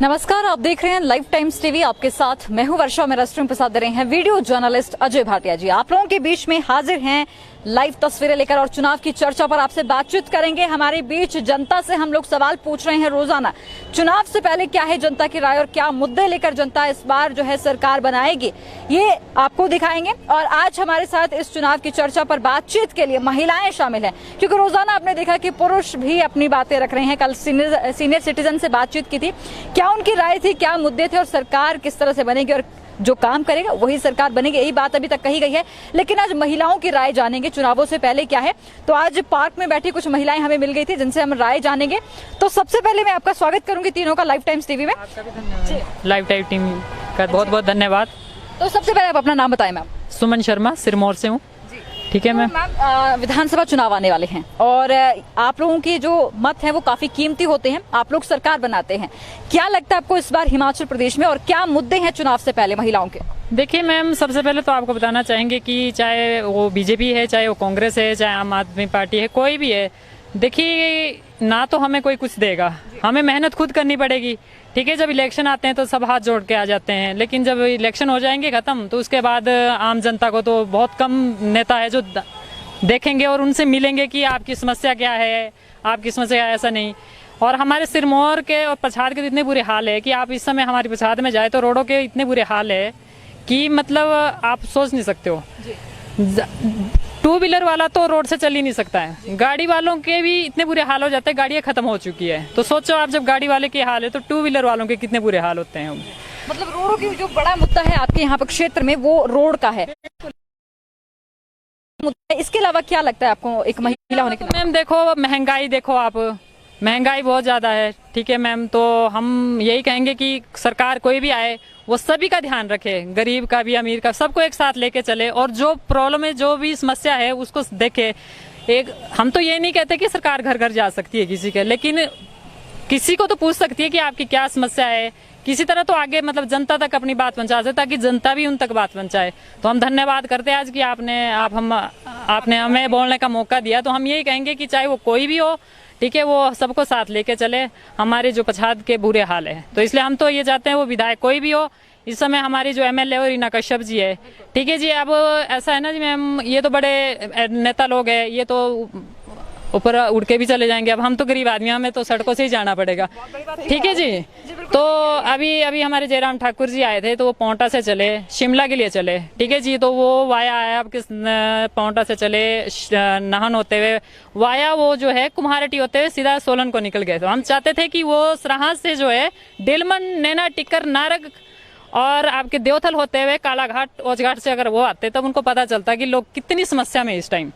नमस्कार, आप देख रहे हैं लाइव टाइम्स टीवी। आपके साथ मैं हूं वर्षा। मेरा स्ट्रीम प्रसाद दे रहे हैं वीडियो जर्नलिस्ट अजय भाटिया जी। आप लोगों के बीच में हाजिर हैं लाइव तस्वीरें लेकर और चुनाव की चर्चा पर आपसे बातचीत करेंगे। हमारे बीच जनता से हम लोग सवाल पूछ रहे हैं रोजाना। चुनाव से पहले क्या है जनता की राय और क्या मुद्दे लेकर जनता इस बार जो है सरकार बनाएगी, ये आपको दिखाएंगे। और आज हमारे साथ इस चुनाव की चर्चा पर बातचीत के लिए महिलाएं शामिल हैं, क्योंकि रोजाना आपने देखा कि पुरुष भी अपनी बातें रख रहे हैं। कल सीनियर सिटीजन से बातचीत की थी, क्या उनकी राय थी, क्या मुद्दे थे और सरकार किस तरह से बनेगी और जो काम करेगा वही सरकार बनेगी, यही बात अभी तक कही गई है। लेकिन आज महिलाओं की राय जानेंगे चुनावों से पहले क्या है। तो आज पार्क में बैठी कुछ महिलाएं हमें मिल गई थी जिनसे हम राय जानेंगे। तो सबसे पहले मैं आपका स्वागत करूंगी तीनों का लाइव टाइम्स टीवी में। लाइव टाइम टीवी का बहुत बहुत धन्यवाद। तो सबसे पहले आप अपना नाम बताएं। मैम सुमन शर्मा, सिरमौर से हूँ। ठीक है मैम। विधानसभा चुनाव आने वाले हैं और आप लोगों के जो मत हैं वो काफी कीमती होते हैं। आप लोग सरकार बनाते हैं, क्या लगता है आपको इस बार हिमाचल प्रदेश में और क्या मुद्दे हैं चुनाव से पहले महिलाओं के? देखिए मैम, सबसे पहले तो आपको बताना चाहेंगे कि चाहे वो बीजेपी है, चाहे वो कांग्रेस है, चाहे आम आदमी पार्टी है, कोई भी है, देखिए ना तो हमें कोई कुछ देगा, हमें मेहनत खुद करनी पड़ेगी। ठीक है, जब इलेक्शन आते हैं तो सब हाथ जोड़ के आ जाते हैं, लेकिन जब इलेक्शन हो जाएंगे खत्म तो उसके बाद आम जनता को तो बहुत कम नेता है जो देखेंगे और उनसे मिलेंगे कि आपकी समस्या क्या है, आपकी समस्या ऐसा नहीं। और हमारे सिरमौर के और पछाड़ के इतने बुरे हाल है कि आप इस समय हमारी पछाड़ में जाए तो रोडों के इतने बुरे हाल है कि मतलब आप सोच नहीं सकते हो। टू व्हीलर वाला तो रोड से चल ही नहीं सकता है, गाड़ी वालों के भी इतने बुरे हाल हो जाते हैं, गाड़ियां खत्म हो चुकी है। तो सोचो आप, जब गाड़ी वाले के हाल है तो टू व्हीलर वालों के कितने बुरे हाल होते हैं। मतलब रोडों की जो बड़ा मुद्दा है आपके यहाँ पर क्षेत्र में वो रोड का है। इसके अलावा क्या लगता है आपको एक महिला होने के नाते? मैम देखो, महंगाई देखो आप, महंगाई बहुत ज्यादा है। ठीक है मैम, तो हम यही कहेंगे कि सरकार कोई भी आए वो सभी का ध्यान रखे, गरीब का भी अमीर का, सबको एक साथ लेके चले और जो प्रॉब्लम है, जो भी समस्या है उसको देखे। एक हम तो ये नहीं कहते कि सरकार घर घर जा सकती है किसी के, लेकिन किसी को तो पूछ सकती है कि आपकी क्या समस्या है, किसी तरह तो आगे मतलब जनता तक अपनी बात पहुंचा दे ताकि जनता भी उन तक बात पहुंचाए। तो हम धन्यवाद करते हैं आज कि आपने हमें बोलने का मौका दिया। तो हम यही कहेंगे कि चाहे वो कोई भी हो, ठीक है, वो सबको साथ लेके चले, हमारे जो पछाड़ के बुरे हाल है। तो इसलिए हम तो ये चाहते हैं वो विधायक कोई भी हो। इस समय हमारी जो एमएलए है रीना कश्यप जी है। ठीक है जी, अब ऐसा है ना जी मैम, ये तो बड़े नेता लोग हैं, ये तो ऊपर उड़ के भी चले जाएंगे। अब हम तो गरीब आदमी, हमें तो सड़कों से ही जाना पड़ेगा। ठीक है जी। तो अभी हमारे जयराम ठाकुर जी आए थे, तो वो पोंटा से चले, शिमला के लिए चले। ठीक है जी, तो वो वाया आया, अब किस पोंटा से चले नाहन होते हुए, वाया वो जो है कुम्हारटी होते हुए सीधा सोलन को निकल गए। तो हम चाहते थे कि वो सराहां से जो है डिलमन, नैना, टिक्कर, नारग और आपके देवथल होते हुए कालाघाट, ओजघाट से अगर वो आते तब उनको पता चलता कि लोग कितनी समस्या में इस टाइम।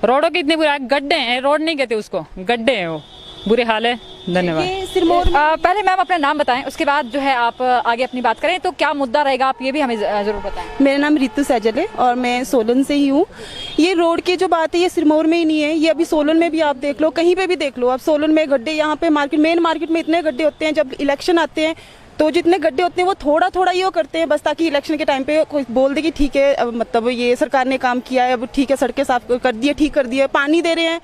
रोडों की इतनी बुरी, गड्ढे हैं, रोड नहीं कहते उसको, गड्ढे हैं, वो बुरे हाल है। धन्यवाद। पहले मैम अपना नाम बताएं, उसके बाद जो है आप आगे अपनी बात करें। तो क्या मुद्दा रहेगा आप ये भी हमें जरूर बताएं। मेरा नाम रितु सैजल है और मैं सोलन से ही हूँ। ये रोड की जो बात है ये सिरमौर में ही नहीं है, ये अभी सोलन में भी आप देख लो, कहीं पे भी देख लो आप, सोलन में गड्ढे, यहाँ पे मेन मार्केट में इतने गड्ढे होते हैं। जब इलेक्शन आते हैं तो जितने गड्ढे होते हैं वो थोड़ा थोड़ा ये करते हैं बस, ताकि इलेक्शन के टाइम पे कोई बोल दे कि ठीक है, मतलब ये सरकार ने काम किया है, अब ठीक है, सड़कें साफ कर दिए, ठीक कर दिए। पानी दे रहे हैं,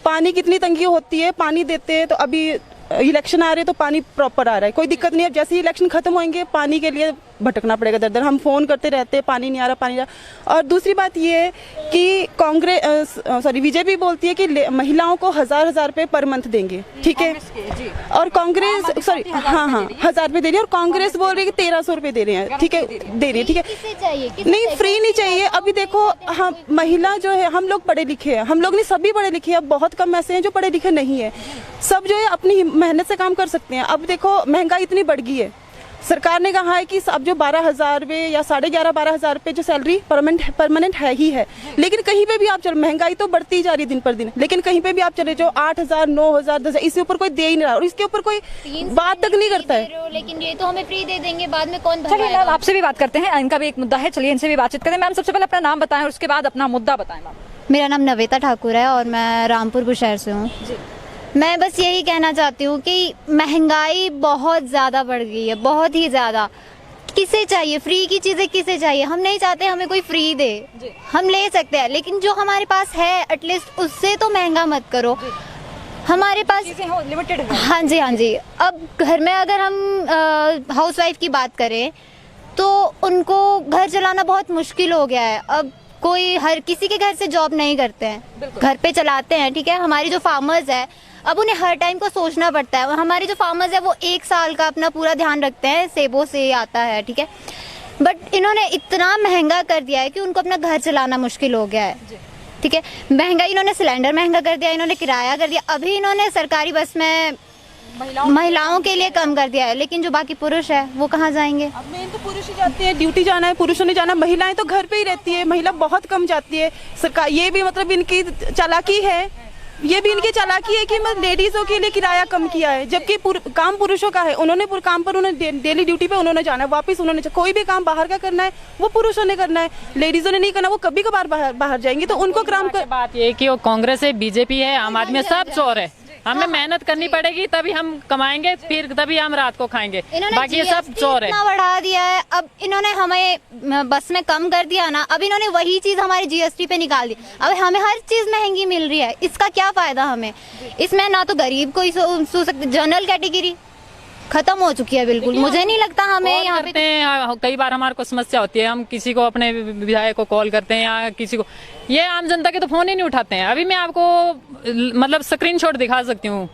पानी कितनी तंगी होती है, पानी देते हैं। तो अभी इलेक्शन आ रहे हैं तो पानी प्रॉपर आ रहा है, कोई दिक्कत नहीं है। जैसे ही इलेक्शन खत्म होंगे पानी के लिए भटकना पड़ेगा दर दर, हम फोन करते रहते हैं, पानी नहीं आ रहा, पानी नहीं आ रहा। और दूसरी बात ये है कि बीजेपी बोलती है कि महिलाओं को 1000 रुपए पर मंथ देंगे। ठीक है, और कांग्रेस 1000 रुपए दे रही है, और कांग्रेस बोल रही है कि 1300 रुपए दे रहे हैं। ठीक है, दे रही है। ठीक है, नहीं फ्री नहीं चाहिए। अभी देखो, हम महिला जो है, हम लोग पढ़े लिखे हैं, हम लोग नहीं, सभी पढ़े लिखे हैं। अब बहुत कम ऐसे हैं जो पढ़े लिखे नहीं है, सब जो है अपनी मेहनत से काम कर सकते हैं। अब देखो महंगाई इतनी बढ़ गई है, सरकार ने कहा है कि अब जो 12,000 रुपए या 11,500-12,000 रुपए जो सैलरी परमानेंट है ही है। लेकिन कहीं पे भी आप चलो, महंगाई तो बढ़ती जा रही है दिन पर दिन, लेकिन कहीं पे भी आप चले जाओ 8,000, 9,000, 10,000, इसके ऊपर कोई दे ही नहीं रहा और इसके ऊपर कोई बात तक नहीं करता है। लेकिन ये तो हमें फ्री दे देंगे, बाद में कौन भरवाएगा? चलिए मैम, आपसे भी बात करते हैं, इनका भी एक मुद्दा है, चलिए इनसे भी बातचीत करें। मैम सबसे पहले अपना नाम बताएं और उसके बाद अपना मुद्दा बताएं। मैम मेरा नाम नवेता ठाकुर है और मैं रामपुर बुशहर से हूँ। मैं बस यही कहना चाहती हूँ कि महंगाई बहुत ज़्यादा बढ़ गई है, बहुत ही ज़्यादा। किसे चाहिए फ्री की चीज़ें, किसे चाहिए? हम नहीं चाहते हमें कोई फ्री दे, हम ले सकते हैं, लेकिन जो हमारे पास है एटलीस्ट उससे तो महंगा मत करो। हमारे पास चीजें लिमिटेड है। हाँ जी, हाँ जी। अब घर में अगर हम हाउसवाइफ की बात करें तो उनको घर चलाना बहुत मुश्किल हो गया है। अब कोई हर किसी के घर से जॉब नहीं करते हैं, घर पे चलाते हैं, ठीक है। हमारी जो फार्मर्स है अब उन्हें हर टाइम को सोचना पड़ता है। हमारे जो फार्मर्स है वो 1 साल का अपना पूरा ध्यान रखते हैं, सेबों से आता है, ठीक है। बट इन्होंने इतना महंगा कर दिया है कि उनको अपना घर चलाना मुश्किल हो गया है, ठीक है। महंगा, इन्होंने सिलेंडर महंगा कर दिया, इन्होंने किराया कर दिया। अभी इन्होंने सरकारी बस में महिलाओं के लिए कम कर दिया है, लेकिन जो बाकी पुरुष है वो कहाँ जाएंगे? अब मेन तो पुरुष ही जाते हैं, ड्यूटी जाना है, पुरुषों ने जाना, महिलाएं तो घर पे ही रहती है, महिला बहुत कम जाती है। सरकार ये भी मतलब इनकी चालाकी है, ये भी इनकी चालाकी है कि मतलब लेडीजों के लिए किराया कम किया है, जबकि काम पुरुषों का है। उन्होंने काम पर उन्होंने डेली ड्यूटी पे उन्होंने जाना है, वापस उन्होंने कोई भी काम बाहर का करना है वो पुरुषों ने करना है, लेडीजों ने नहीं करना। वो कभी कभार बाहर जाएंगी तो उनको काम कर। बात ये कि वो कांग्रेस है, बीजेपी है, आम आदमी है, सब चोर है। हमें मेहनत करनी पड़ेगी तभी हम कमाएंगे, फिर तभी हम रात को खाएंगे। बाकी ये सब चोर है। इतना बढ़ा दिया है, अब इन्होंने हमें बस में कम कर दिया ना, अब इन्होंने वही चीज हमारी जीएसटी पे निकाल दी। अब हमें हर चीज महंगी मिल रही है, इसका क्या फायदा हमें? इसमें ना तो गरीब कोई सो सकते, जनरल कैटेगरी खत्म हो चुकी है बिल्कुल। मुझे नहीं लगता हमें यहाँ पे कई बार हमारे को समस्या होती है, हम किसी को अपने विधायक को कॉल करते हैं या किसी को, ये आम जनता के तो फोन ही नहीं उठाते हैं। अभी मैं आपको मतलब स्क्रीनशॉट दिखा सकती हूँ,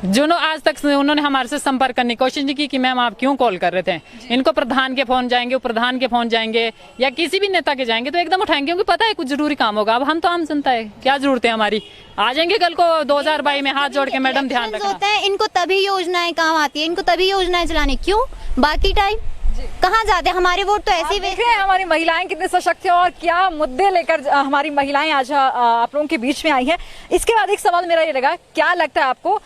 जो आज तक उन्होंने हमारे से संपर्क करने की कोशिश नहीं की कि मैम आप क्यों कॉल कर रहे थे। इनको प्रधान के फोन जाएंगे, प्रधान के फोन जाएंगे या किसी भी नेता के जाएंगे तो एकदम उठाएंगे, क्योंकि पता है कुछ जरूरी काम होगा। अब हम तो आम जनता है, क्या जरूरत है हमारी? आ जाएंगे कल को 2022 में, हाथ जोड़ के मैडम ध्यान रखना। होते हैं इनको तभी योजनाएं काम आती है, इनको तभी योजनाएं चलानी, क्यों? बाकी टाइम कहाँ जाते हैं? हमारे वोट तो ऐसे ही देख रहे हैं हमारी महिलाएं कितने सशक्त हैं और क्या मुद्दे लेकर हमारी महिलाएं आज आप लोगों के बीच में आई हैं। इसके बाद एक सवाल मेरा ये रहेगा, क्या लगता है आपको,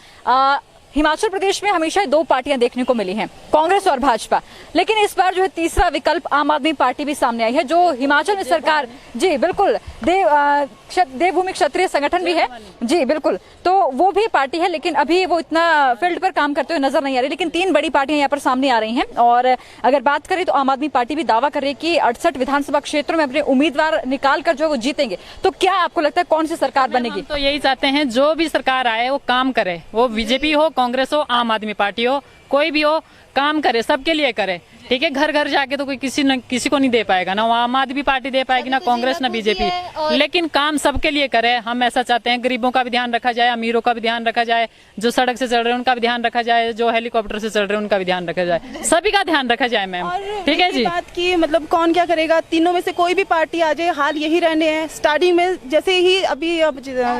हिमाचल प्रदेश में हमेशा 2 पार्टियां देखने को मिली हैं, कांग्रेस और भाजपा, लेकिन इस बार जो है तीसरा विकल्प आम आदमी पार्टी भी सामने आई है, जो हिमाचल में सरकार, जी बिल्कुल, देवभूमि क्षत्रिय संगठन भी है, जी बिल्कुल, तो वो भी पार्टी है, लेकिन अभी वो इतना फील्ड पर काम करते हुए नजर नहीं आ रही। लेकिन 3 बड़ी पार्टियां यहाँ पर सामने आ रही हैं और अगर बात करें तो आम आदमी पार्टी भी दावा कर रही है कि 68 विधानसभा क्षेत्रों में अपने उम्मीदवार निकाल कर जो वो जीतेंगे। तो क्या आपको लगता है कौन सी सरकार बनेगी? तो यही चाहते हैं जो भी सरकार आए वो काम करे, वो बीजेपी हो, कांग्रेस हो, आम आदमी पार्टी हो, कोई भी हो, काम करे, सबके लिए करे, ठीक है। घर घर जाके तो कोई किसी को नहीं दे पाएगा, ना आम आदमी पार्टी दे पाएगी, ना कांग्रेस, ना बीजेपी, लेकिन काम सबके लिए करे। हम ऐसा चाहते हैं, गरीबों का भी ध्यान रखा जाए, अमीरों का भी ध्यान रखा जाए, जो सड़क से चल रहे हैं उनका भी ध्यान रखा जाए, जो हेलीकॉप्टर से चल रहे हैं उनका भी ध्यान रखा जाए, सभी का ध्यान रखा जाए मैम, ठीक है जी। बात की मतलब कौन क्या करेगा, तीनों में से कोई भी पार्टी आ जाए, हाल यही रहने हैं। स्टार्टिंग में जैसे ही अभी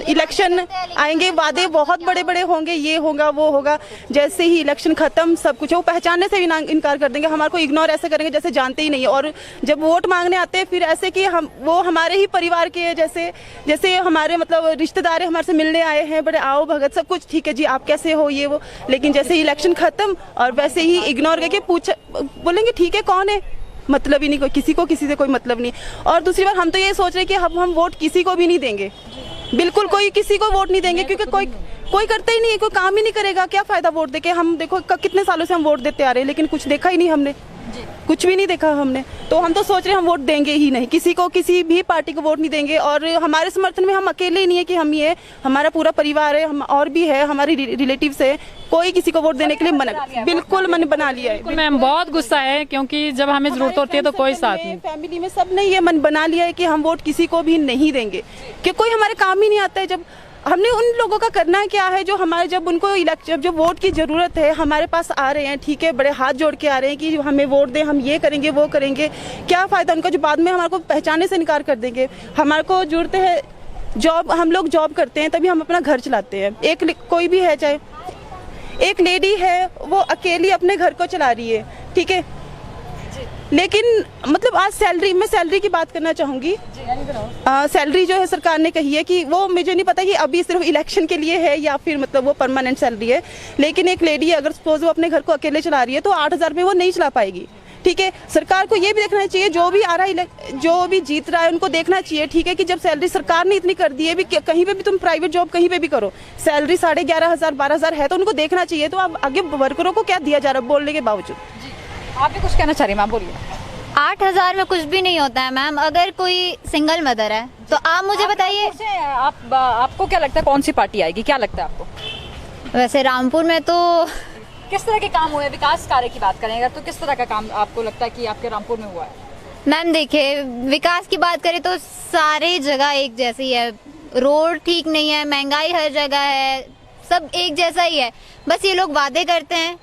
इलेक्शन आएंगे, वादे बहुत बड़े बड़े होंगे, ये होगा वो होगा, जैसे ही इलेक्शन खत्म सब कुछ वो पहचानने से भी इनकार कर देंगे, हमारे को इग्नोर ऐसे करेंगे जैसे जानते ही नहीं है। और जब वोट मांगने आते हैं फिर ऐसे कि वो हमारे ही परिवार के जैसे हमारे मतलब रिश्तेदार हमारे से मिलने आए हैं, बड़े आओ भगत सब कुछ ठीक है जी, आप कैसे हो, ये वो, लेकिन जैसे ही इलेक्शन खत्म और वैसे ही इग्नोर करके बोलेंगे ठीक है कौन है, मतलब ही नहीं, कोई किसी से कोई मतलब नहीं। और दूसरी बात हम तो ये सोच रहे कि हम वोट किसी को भी नहीं देंगे, बिल्कुल कोई किसी को वोट नहीं देंगे, क्योंकि कोई करता ही नहीं है, कोई काम ही नहीं करेगा, क्या फायदा वोट देके। हम देखो कितने सालों से हम वोट देते आ रहे हैं, लेकिन कुछ देखा ही नहीं हमने, कुछ भी नहीं देखा हमने। तो हम तो सोच रहे हैं हम वोट देंगे ही नहीं, किसी भी पार्टी को वोट नहीं देंगे। और हमारे समर्थन में हम अकेले ही नहीं है कि हम ये, हमारा पूरा परिवार है, हम और भी है, हमारे रिलेटिव्स है, कोई किसी को वोट देने के लिए मना, बिल्कुल मन बना लिया है। मैम बहुत गुस्सा है, क्योंकि जब हमें जरूरत होती है तो कोई साथ नहीं, फैमिली में सब ने ये मन बना लिया है कि हम वोट किसी को भी नहीं देंगे, कि कोई हमारे काम ही नहीं आता है। जब हमने उन लोगों का करना क्या है जो हमारे, जब उनको जो वोट की जरूरत है हमारे पास आ रहे हैं, ठीक है, बड़े हाथ जोड़ के आ रहे हैं कि हमें वोट दें, हम ये करेंगे वो करेंगे, क्या फायदा उनका जो बाद में हमारे को पहचानने से इनकार कर देंगे। हमारे को जरूरत है जॉब, हम लोग जॉब करते हैं तभी हम अपना घर चलाते हैं। कोई भी है, चाहे एक लेडी है वो अकेली अपने घर को चला रही है, ठीक है, लेकिन मतलब आज मैं सैलरी की बात करना चाहूंगी। सैलरी जो है सरकार ने कही है कि वो, मुझे नहीं पता कि अभी सिर्फ इलेक्शन के लिए है या फिर मतलब वो परमानेंट सैलरी है, लेकिन एक लेडी अगर सपोज वो अपने घर को अकेले चला रही है तो 8,000 में वो नहीं चला पाएगी, ठीक है। सरकार को ये भी देखना चाहिए, जो भी आ रहा है, जो भी जीत रहा है उनको देखना चाहिए, ठीक है, कि जब सैलरी सरकार ने इतनी कर दी है, भी कहीं पे भी तुम प्राइवेट जॉब कहीं पे भी करो, सैलरी 11,500 12,000 है तो उनको देखना चाहिए। तो अब आगे वर्करों को क्या दिया जा रहा है बोलने के बावजूद। आप भी कुछ कहना चाह रही हैं, आप बोलिए। 8,000 में कुछ भी नहीं होता है मैम। अगर कोई सिंगल मदर है तो आप मुझे बताइए। आपको क्या लगता है कौन सी पार्टी आएगी, क्या लगता है आपको? वैसे रामपुर में तो किस तरह के काम हुए, विकास कार्य की बात करें अगर, तो किस तरह का काम आपको लगता है कि आपके रामपुर में हुआ है? मैम देखिए, विकास की बात करें तो सारे जगह एक जैसी है। रोड ठीक नहीं है, महंगाई हर जगह है, सब एक जैसा ही है। बस ये लोग वादे करते हैं,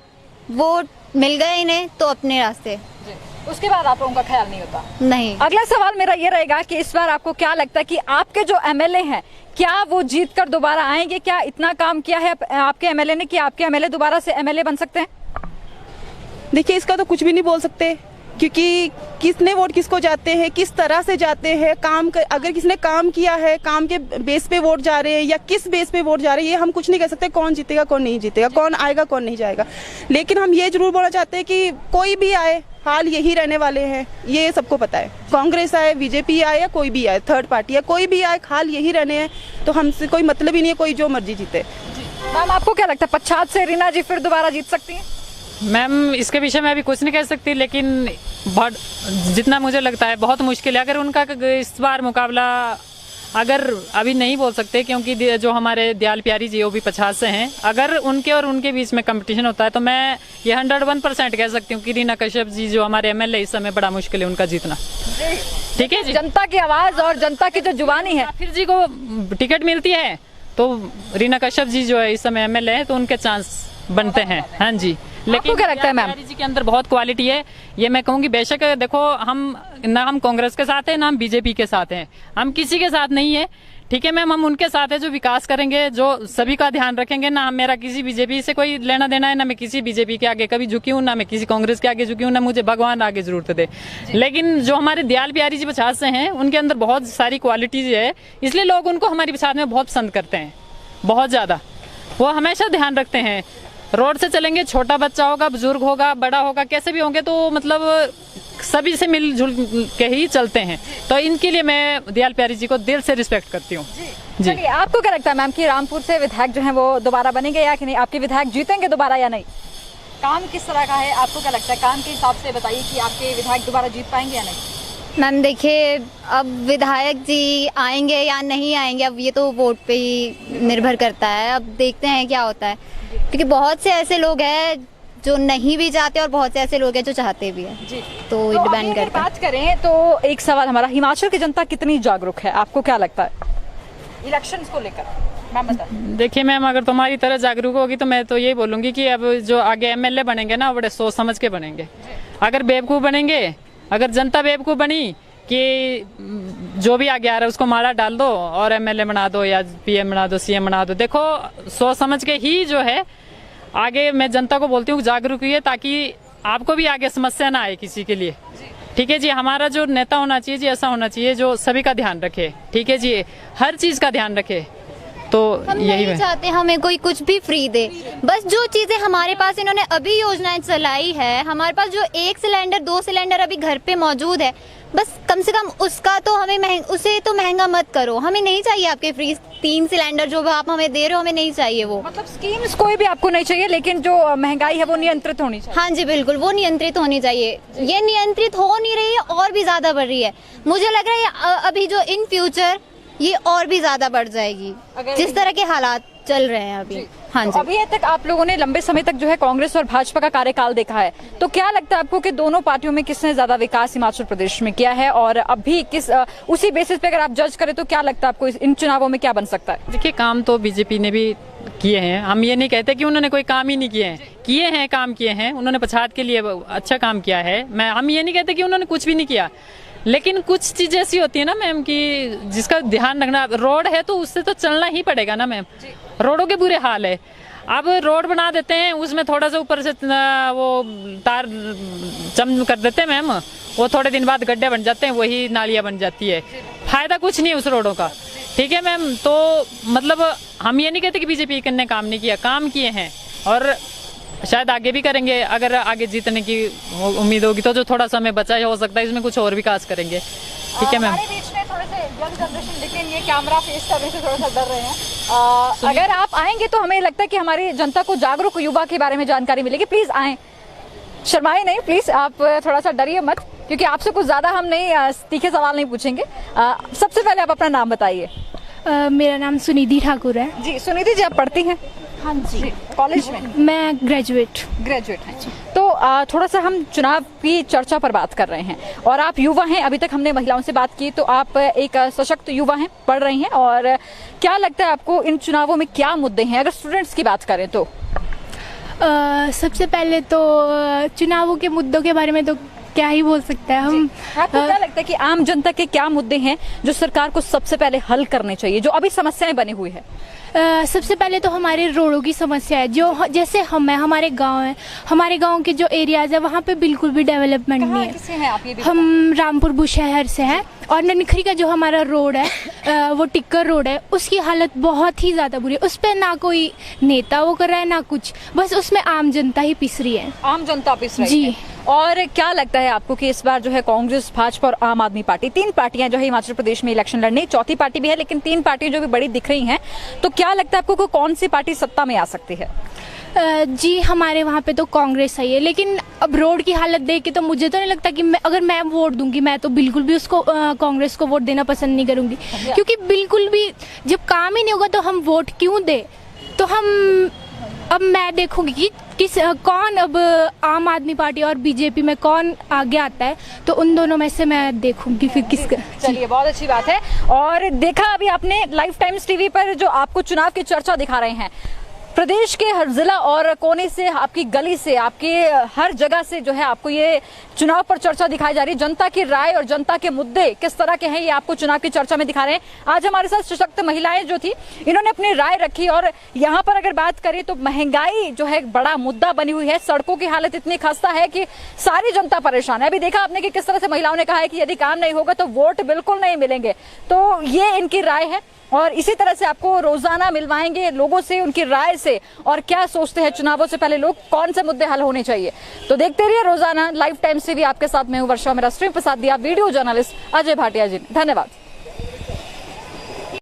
वोट मिल गए इन्हें तो अपने रास्ते, उसके बाद आप लोगों का ख्याल नहीं होता। नहीं। अगला सवाल मेरा ये रहेगा कि इस बार आपको क्या लगता है कि आपके जो एमएलए हैं, क्या वो जीत कर दोबारा आएंगे? क्या इतना काम किया है आपके एमएलए ने कि आपके एमएलए दोबारा से एमएलए बन सकते हैं? देखिए, इसका तो कुछ भी नहीं बोल सकते, क्योंकि किसने वोट किसको जाते हैं, किस तरह से जाते हैं, अगर किसने काम किया है, काम के बेस पे वोट जा रहे हैं या किस बेस पे वोट जा रहे हैं, ये हम कुछ नहीं कह सकते। कौन जीतेगा कौन नहीं जीतेगा, कौन आएगा कौन नहीं जाएगा। लेकिन हम ये जरूर बोलना चाहते हैं कि कोई भी आए, हाल यही रहने वाले हैं, ये सबको पता है। कांग्रेस आए, बीजेपी आए या कोई भी आए, थर्ड पार्टी है, कोई भी आए, हाल यही रहने हैं। तो हमसे कोई मतलब ही नहीं है, कोई जो मर्जी जीते। मैम आपको क्या लगता है पच्छाद से रीना जी फिर दोबारा जीत सकती हैं? मैम इसके विषय में अभी कुछ नहीं कह सकती, लेकिन बहुत जितना मुझे लगता है बहुत मुश्किल है। अगर उनका इस बार मुकाबला अगर अभी नहीं बोल सकते, क्योंकि जो हमारे दयाल प्यारी जी वो भी 50 से हैं। अगर उनके और उनके बीच में कंपटीशन होता है तो मैं ये 101% कह सकती हूँ कि रीना कश्यप जी जो हमारे एमएलए, इस समय बड़ा मुश्किल है उनका जीतना। ठीक है जी, जनता की आवाज और जनता की जो जुबानी है, फिर जी को टिकट मिलती है तो रीना कश्यप जी जो है इस समय एमएलए है तो उनके चांस बनते हैं। हाँ जी। आपको क्या लगता है मैम? जी के अंदर बहुत क्वालिटी है, ये मैं कहूँगी। बेशक देखो, हम कांग्रेस के साथ हैं ना हम बीजेपी के साथ हैं, हम किसी के साथ नहीं है। ठीक है मैम, हम उनके साथ है जो विकास करेंगे, जो सभी का ध्यान रखेंगे ना। मेरा किसी बीजेपी से कोई लेना देना है ना, मैं किसी बीजेपी के आगे कभी झुकी हूँ, ना मैं किसी कांग्रेस के आगे झुकी हूँ, ना मुझे भगवान आगे जरूरत दे। लेकिन जो हमारे दयाल प्यारी जी 50 से हैं, उनके अंदर बहुत सारी क्वालिटीज है, इसलिए लोग उनको हमारी साथ में बहुत पसंद करते हैं, बहुत ज्यादा। वो हमेशा ध्यान रखते हैं, रोड से चलेंगे, छोटा बच्चा होगा, बुजुर्ग होगा, बड़ा होगा, कैसे भी होंगे तो मतलब सभी से मिलजुल के ही चलते हैं। तो इनके लिए मैं दयाल प्यारी जी को दिल से रिस्पेक्ट करती हूँ जी। चलिए, आपको क्या लगता है मैम कि रामपुर से विधायक जो है वो दोबारा बनेंगे या कि नहीं? आपके विधायक जीतेंगे दोबारा या नहीं? काम किस तरह का है, आपको क्या लगता है? काम के हिसाब से बताइए कि आपके विधायक दोबारा जीत पाएंगे या नहीं? मैम देखिए, अब विधायक जी आएंगे या नहीं आएंगे, अब ये तो वोट पे ही निर्भर करता है। अब देखते हैं क्या होता है, क्योंकि बहुत से ऐसे लोग हैं जो नहीं भी चाहते और बहुत से ऐसे लोग हैं जो चाहते भी हैं। जी। तो डिपेंड करता है। बात करें तो एक सवाल हमारा, हिमाचल की जनता कितनी जागरूक है, आपको क्या लगता है इलेक्शंस को लेकर? मैम बताएं। देखिए मैम, अगर तुम्हारी तरह जागरूक होगी तो मैं तो यही बोलूंगी कि अब जो आगे एमएलए बनेंगे ना, बड़े सोच समझ के बनेंगे। अगर बेवकूफ बनेंगे, अगर जनता बेवकूफ बनी कि जो भी आगे आ रहा है उसको मारा डाल दो और एमएलए बना दो या पीएम बना दो, सीएम बना दो, देखो सोच समझ के ही जो है आगे। मैं जनता को बोलती हूँ जागरूक हुई है, ताकि आपको भी आगे समस्या ना आए किसी के लिए। ठीक है जी, हमारा जो नेता होना चाहिए जी, ऐसा होना चाहिए जो सभी का ध्यान रखे। ठीक है जी, हर चीज का ध्यान रखे। तो हम यही नहीं चाहते हमें कोई कुछ भी फ्री दे, बस जो चीजें हमारे पास इन्होंने अभी योजनाएं चलाई है, हमारे पास जो 1 सिलेंडर 2 सिलेंडर अभी घर पे मौजूद है, बस कम से कम उसका तो हमें उसे तो महंगा मत करो। हमें नहीं चाहिए आपके फ्री 3 सिलेंडर जो आप हमें दे रहे हो, हमें नहीं चाहिए वो। मतलब स्कीम्स कोई भी आपको नहीं चाहिए, लेकिन जो महंगाई है वो नियंत्रित होनी चाहिए। हाँ जी बिल्कुल, वो नियंत्रित होनी चाहिए। ये नियंत्रित हो नहीं रही है और भी ज्यादा बढ़ रही है। मुझे लग रहा है अभी जो इन फ्यूचर ये और भी ज्यादा बढ़ जाएगी, जिस तरह के हालात चल रहे हैं अभी। हाँ जी। अभी तक आप लोगों ने लंबे समय तक जो है कांग्रेस और भाजपा का कार्यकाल देखा है, तो क्या लगता है आपको कि दोनों पार्टियों में किसने ज्यादा विकास हिमाचल प्रदेश में किया है, और अभी किस उसी बेसिस पे अगर आप जज करें तो क्या लगता है आपको इन चुनावों में क्या बन सकता है? देखिए, काम तो बीजेपी ने भी किए हैं, हम ये नहीं कहते कि उन्होंने कोई काम ही नहीं किए हैं, किए हैं, काम किए हैं। उन्होंने पछाड़ के लिए अच्छा काम किया है। हम ये नहीं कहते कि उन्होंने कुछ भी नहीं किया, लेकिन कुछ चीजें ऐसी होती है ना मैम कि जिसका ध्यान रखना। रोड है तो उससे तो चलना ही पड़ेगा ना मैम, रोडों के बुरे हाल है। अब रोड बना देते हैं, उसमें थोड़ा सा ऊपर से वो तार चम कर देते हैं मैम, वो थोड़े दिन बाद गड्ढे बन जाते हैं, वही नालियां बन जाती है। फायदा कुछ नहीं है उस रोडों का। ठीक है मैम, तो मतलब हम ये नहीं कहते कि बीजेपी ने काम नहीं किया, काम किए हैं और शायद आगे भी करेंगे। अगर आगे जीतने की उम्मीद होगी तो जो थोड़ा समय बचा है, हो सकता है इसमें कुछ और विकास करेंगे। ठीक है मैम। हमारे बीच में थोड़े से यंग जनरेशन दिख रही है, कैमरा फेस करने से थोड़ा सा डर रहे हैं। अगर आप आएंगे तो हमें लगता है कि हमारी जनता को जागरूक युवा के बारे में जानकारी मिलेगी। प्लीज आए, शर्माए नहीं प्लीज, आप थोड़ा सा डरिए मत, क्योंकि आपसे कुछ ज्यादा हम नहीं तीखे सवाल नहीं पूछेंगे। सबसे पहले आप अपना नाम बताइए। मेरा नाम सुनिधि ठाकुर है। जी सुनिधि जी, आप पढ़ती हैं? हाँ जी। कॉलेज में? मैं ग्रेजुएट हैं। तो थोड़ा सा हम चुनाव की चर्चा पर बात कर रहे हैं और आप युवा हैं, अभी तक हमने महिलाओं से बात की, तो आप एक सशक्त युवा हैं, पढ़ रही हैं, और क्या लगता है आपको इन चुनावों में क्या मुद्दे हैं अगर स्टूडेंट्स की बात करें तो? सबसे पहले तो चुनावों के मुद्दों के बारे में तो क्या ही बोल सकते हैं हम। आपको क्या लगता है कि आम जनता के क्या मुद्दे हैं जो सरकार को सबसे पहले हल करने चाहिए, जो अभी समस्याएं बनी हुई है? सबसे पहले तो हमारे रोडों की समस्या है, जो जैसे हमारे गांव है, हमारे गांव के जो एरियाज है वहाँ पे बिल्कुल भी डेवलपमेंट नहीं है। किससे हैं आप ये भी हम रामपुर बुशहर से हैं और ननखरी का जो हमारा रोड है वो टिक्कर रोड है, उसकी हालत बहुत ही ज़्यादा बुरी है। उस पर ना कोई नेता वो कर रहा है ना कुछ, बस उसमें आम जनता ही पिस रही है। आम जनता पिस रही है। और क्या लगता है आपको कि इस बार जो है कांग्रेस, भाजपा और आम आदमी पार्टी, 3 पार्टियां जो है हिमाचल प्रदेश में इलेक्शन लड़ने, चौथी पार्टी भी है लेकिन 3 पार्टियां जो भी बड़ी दिख रही हैं, तो क्या लगता है आपको कि कौन सी पार्टी सत्ता में आ सकती है? जी हमारे वहाँ पे तो कांग्रेस आई है, लेकिन अब रोड की हालत देख के तो मुझे तो नहीं लगता कि अगर मैं वोट दूंगी, मैं तो बिल्कुल भी उसको कांग्रेस को वोट देना पसंद नहीं करूंगी, क्योंकि बिल्कुल भी जब काम ही नहीं होगा तो हम वोट क्यों दे। तो अब मैं देखूंगी कि कौन अब आम आदमी पार्टी और बीजेपी में कौन आगे आता है, तो उन दोनों में से मैं देखूंगी फिर किसका। चलिए, बहुत अच्छी बात है। और देखा अभी आपने लाइफ टाइम्स टीवी पर जो आपको चुनाव की चर्चा दिखा रहे हैं, प्रदेश के हर जिला और कोने से, आपकी गली से, आपके हर जगह से जो है आपको ये चुनाव पर चर्चा दिखाई जा रही है। जनता की राय और जनता के मुद्दे किस तरह के हैं ये आपको चुनाव की चर्चा में दिखा रहे हैं। आज हमारे साथ सशक्त महिलाएं जो थी, इन्होंने अपनी राय रखी। और यहाँ पर अगर बात करें तो महंगाई जो है एक बड़ा मुद्दा बनी हुई है, सड़कों की हालत इतनी खस्ता है कि सारी जनता परेशान है। अभी देखा आपने कि किस तरह से महिलाओं ने कहा है कि यदि काम नहीं होगा तो वोट बिल्कुल नहीं मिलेंगे। तो ये इनकी राय है और इसी तरह से आपको रोजाना मिलवाएंगे लोगों से, उनकी राय से, और क्या सोचते हैं चुनावों से पहले लोग, कौन से मुद्दे हल होने चाहिए। तो देखते रहिए रोजाना लाइफ टाइम्स टीवी। आपके साथ मैं हूं वर्षा, मेरा स्ट्रीम प्रसाद दिया, वीडियो जर्नलिस्ट अजय भाटिया जी। धन्यवाद।